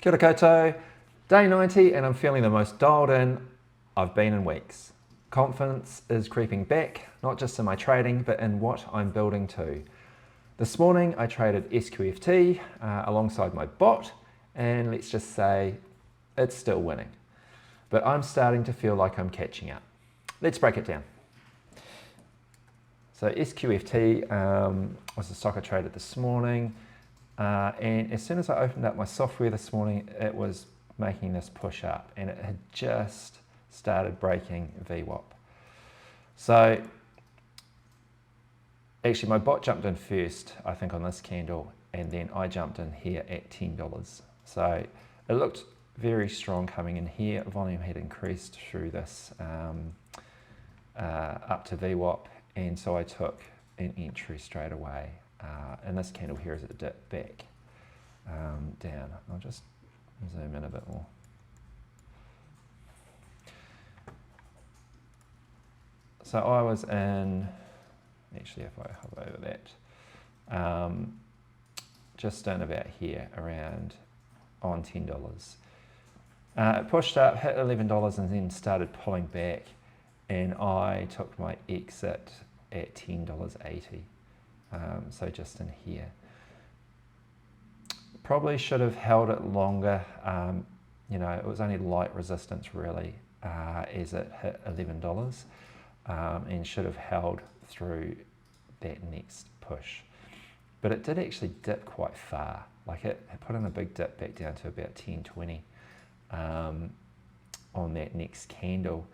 Kia ora koutou, day 90 and I'm feeling the most dialed in I've been in weeks. Confidence is creeping back, not just in my trading, but in what I'm building too. This morning I traded SQFT alongside my bot, and let's just say it's still winning. But I'm starting to feel like I'm catching up. Let's break it down. So SQFT was a stock I traded this morning. And as soon as I opened up my software this morning, it was making this push up and it had just started breaking VWAP. So actually my bot jumped in first, I think on this candle, and then I jumped in here at $10. So it looked very strong coming in here. Volume had increased through this up to VWAP, and so I took an entry straight away. And this candle here is a dip back down. I'll just zoom in a bit more. So I was in, actually if I hover over that, just in about here, around on $10. It pushed up, hit $11 and then started pulling back, and I took my exit at $10.80. So just in here. Probably should have held it longer. You know, it was only light resistance really as it hit $11, and should have held through that next push. But it did actually dip quite far. Like it put in a big dip back down to about 10.20 on that next candle.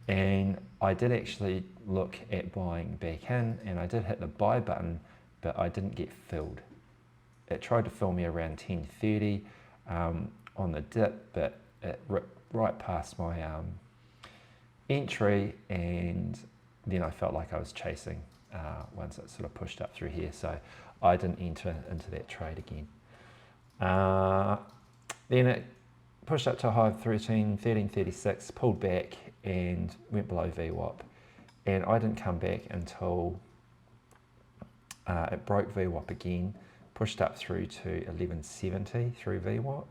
And I did actually look at buying back in, and I did hit the buy button, but I didn't get filled. It tried to fill me around 10.30 on the dip, but it ripped right past my entry, and then I felt like I was chasing once it sort of pushed up through here, so I didn't enter into that trade again. Then it pushed up to a high of 13.36, pulled back and went below VWAP, and I didn't come back until it broke VWAP again, pushed up through to 11.70 through VWAP,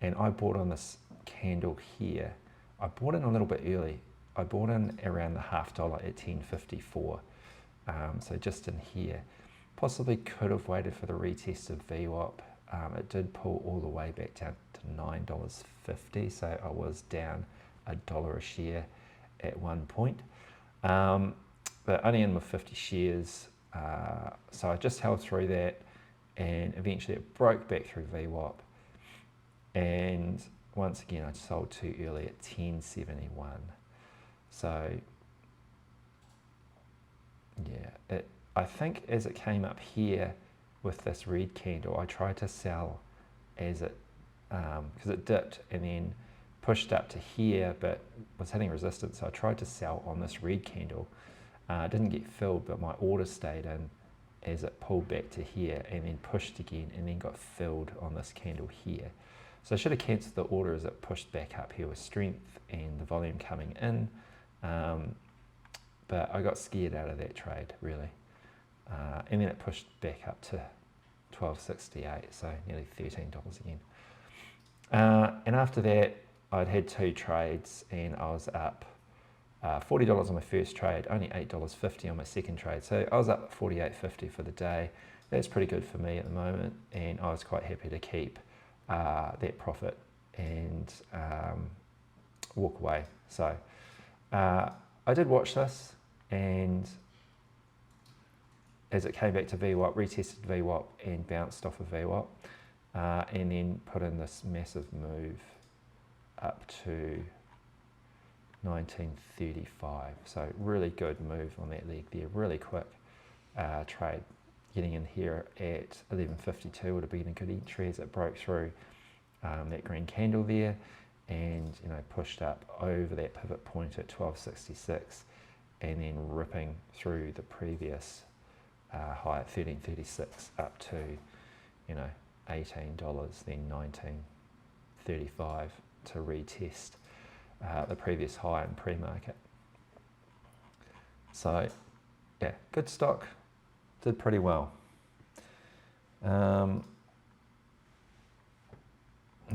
and I bought on this candle here. I bought in a little bit early. I bought in around the $0.50 at 10.54, so just in here. Possibly could have waited for the retest of VWAP. It did pull all the way back down to $9.50, so I was down $1 a share at one point, but only in with 50 shares, so I just held through that, and eventually it broke back through VWAP, and once again I sold too early at 10.71. So yeah, I think as it came up here with this red candle, I tried to sell as it because it dipped and then pushed up to here but was hitting resistance, so I tried to sell on this red candle. Didn't get filled, but my order stayed in as it pulled back to here and then pushed again and then got filled on this candle here. So I should have cancelled the order as it pushed back up here with strength and the volume coming in, but I got scared out of that trade really, and then it pushed back up to $12.68, so nearly $13 again. And after that I'd had two trades and I was up $40 on my first trade, only $8.50 on my second trade. So I was up $48.50 for the day. That's pretty good for me at the moment, and I was quite happy to keep that profit and walk away. So I did watch this, and as it came back to VWAP, retested VWAP and bounced off of VWAP, and then put in this massive move up to 1935. So really good move on that leg there, really quick trade. Getting in here at 11.52 would have been a good entry as it broke through that green candle there, and you know, pushed up over that pivot point at 12.66, and then ripping through the previous high at 13.36 up to, you know, $18, then 19.35 to retest the previous high in pre-market. So yeah, good stock, did pretty well.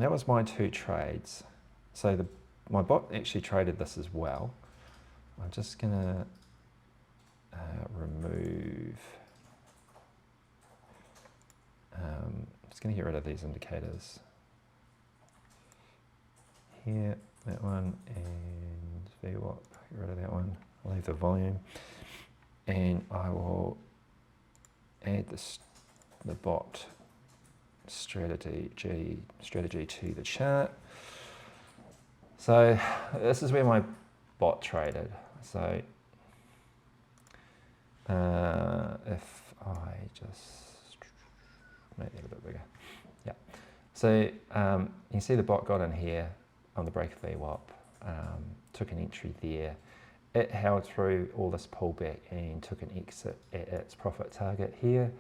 that was my two trades. So my bot actually traded this as well. I'm just gonna remove, just gonna get rid of these indicators. Here, that one, and VWAP, get rid of that one. I'll leave the volume. And I will add the bot strategy to the chart. So this is where my bot traded. So if I just make that a bit bigger, yeah. So you see the bot got in here on the break of VWAP, took an entry there. It held through all this pullback and took an exit at its profit target here,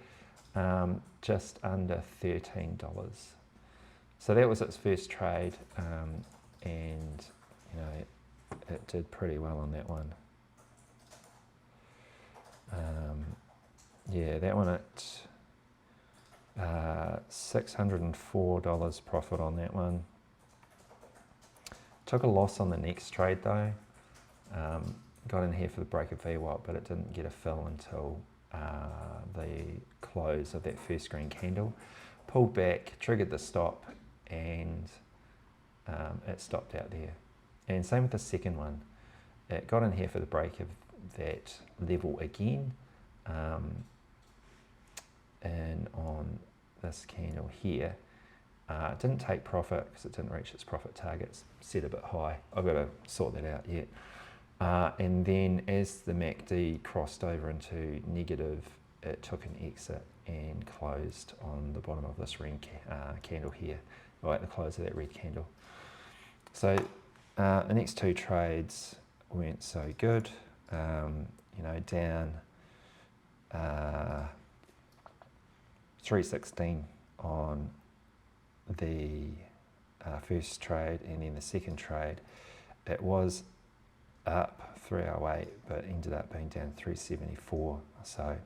just under $13. So that was its first trade, and you know, it did pretty well on that one. Yeah, that one at $604 profit on that one. Took a loss on the next trade though. Got in here for the break of VWAP, but it didn't get a fill until the close of that first green candle. Pulled back, triggered the stop, and it stopped out there. And same with the second one. It got in here for the break of that level again, and on this candle here, it didn't take profit because it didn't reach its profit targets, set a bit high. I've got to sort that out yet. And then as the MACD crossed over into negative, it took an exit and closed on the bottom of this red candle here, or at the close of that red candle. So the next two trades weren't so good. You know, down 316 on the first trade, and then the second trade, it was up 308, but ended up being down 374. So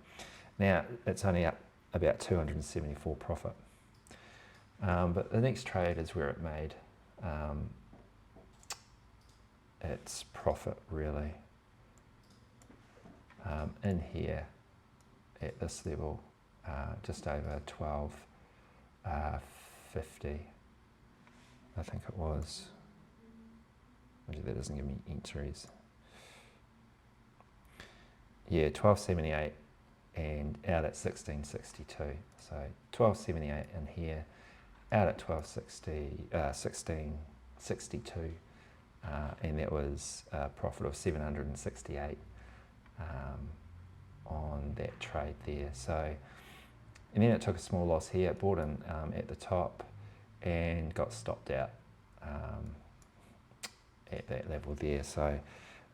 now it's only up about 274 profit. But the next trade is where it made its profit really. In here at this level, just over 12.50, I think it was. That doesn't give me entries. Yeah, 12.78 and out at 16.62. So 12.78 in here, out at 16.62, and that was a profit of 768 on that trade there. So, and then it took a small loss here. It bought in at the top and got stopped out at that level there. So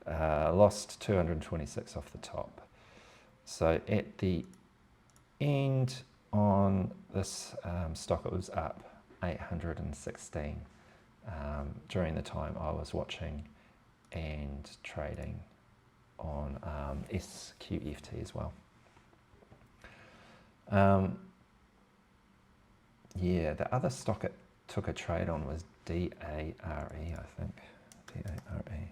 lost 226 off the top. So at the end on this stock, it was up 816 during the time I was watching and trading on SQFT as well. Yeah, the other stock it took a trade on was DARE, I think. DARE.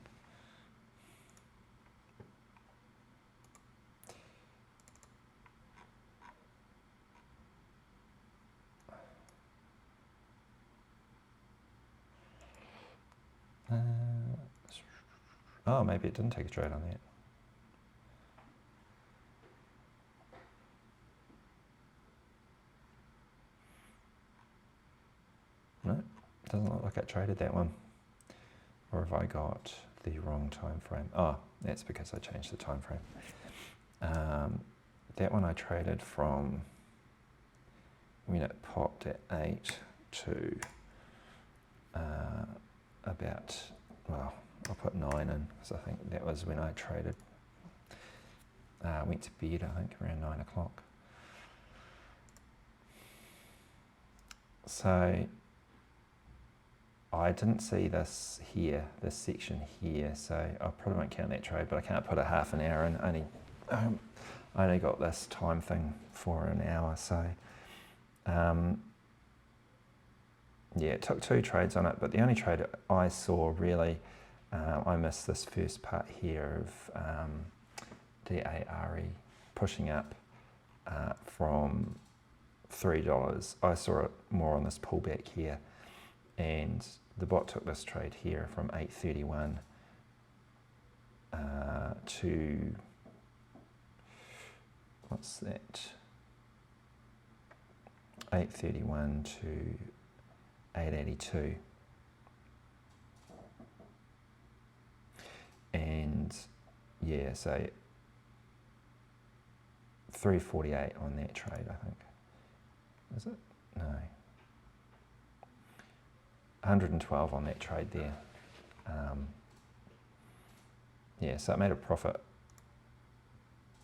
Oh, maybe it didn't take a trade on that. No, it doesn't look like I traded that one. Or have I got the wrong time frame? Oh, that's because I changed the time frame. That one I traded from when it popped at 8 to about, well, I'll put 9 in because I think that was when I traded. Went to bed, I think, around 9 o'clock. So I didn't see this here, this section here, so I probably won't count that trade, but I can't put a half an hour in. I only got this time thing for an hour, so yeah, it took 2 trades on it, but the only trade I saw really, I missed this first part here of DARE pushing up from $3. I saw it more on this pullback here, and the bot took this trade here from 831 to, what's that, 831 to 882, and yeah, so 348 on that trade, I think. Is it? No. 112 on that trade there. Yeah, so it made a profit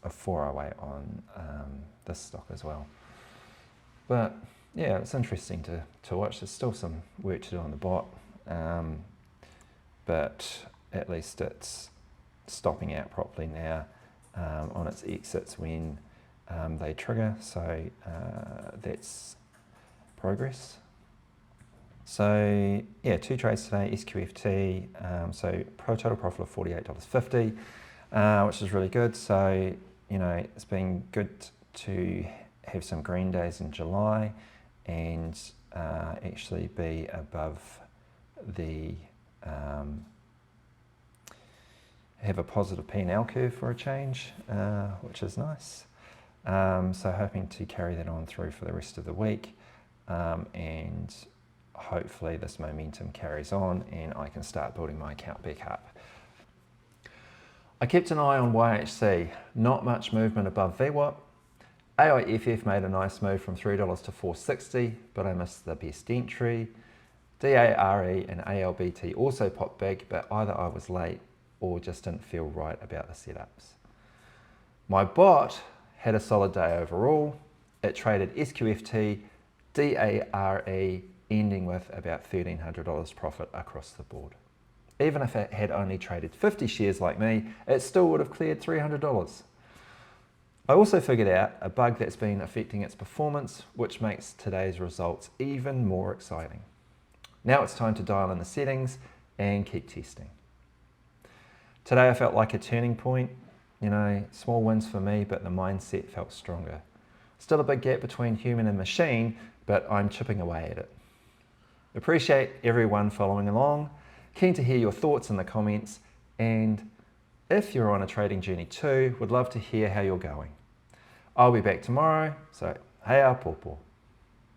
of 408 on this stock as well. But yeah, it's interesting to watch. There's still some work to do on the bot, but at least it's stopping out properly now on its exits when they trigger, so that's progress. So yeah, 2 trades today, SQFT, so total profit of $48.50, which is really good. So, you know, it's been good to have some green days in July and actually be above the, have a positive P&L curve for a change, which is nice. So hoping to carry that on through for the rest of the week, and hopefully this momentum carries on and I can start building my account back up. I kept an eye on YHC, not much movement above VWAP. AIFF made a nice move from $3 to $4.60, but I missed the best entry. DARE and ALBT also popped big, but either I was late or just didn't feel right about the setups. My bot had a solid day overall. It traded SQFT, DARE, ending with about $1,300 profit across the board. Even if it had only traded 50 shares like me, it still would have cleared $300. I also figured out a bug that's been affecting its performance, which makes today's results even more exciting. Now it's time to dial in the settings and keep testing. Today I felt like a turning point. You know, small wins for me, but the mindset felt stronger. Still a big gap between human and machine, but I'm chipping away at it. Appreciate everyone following along. Keen to hear your thoughts in the comments, and if you're on a trading journey too, would love to hear how you're going. I'll be back tomorrow, so hea pōpō.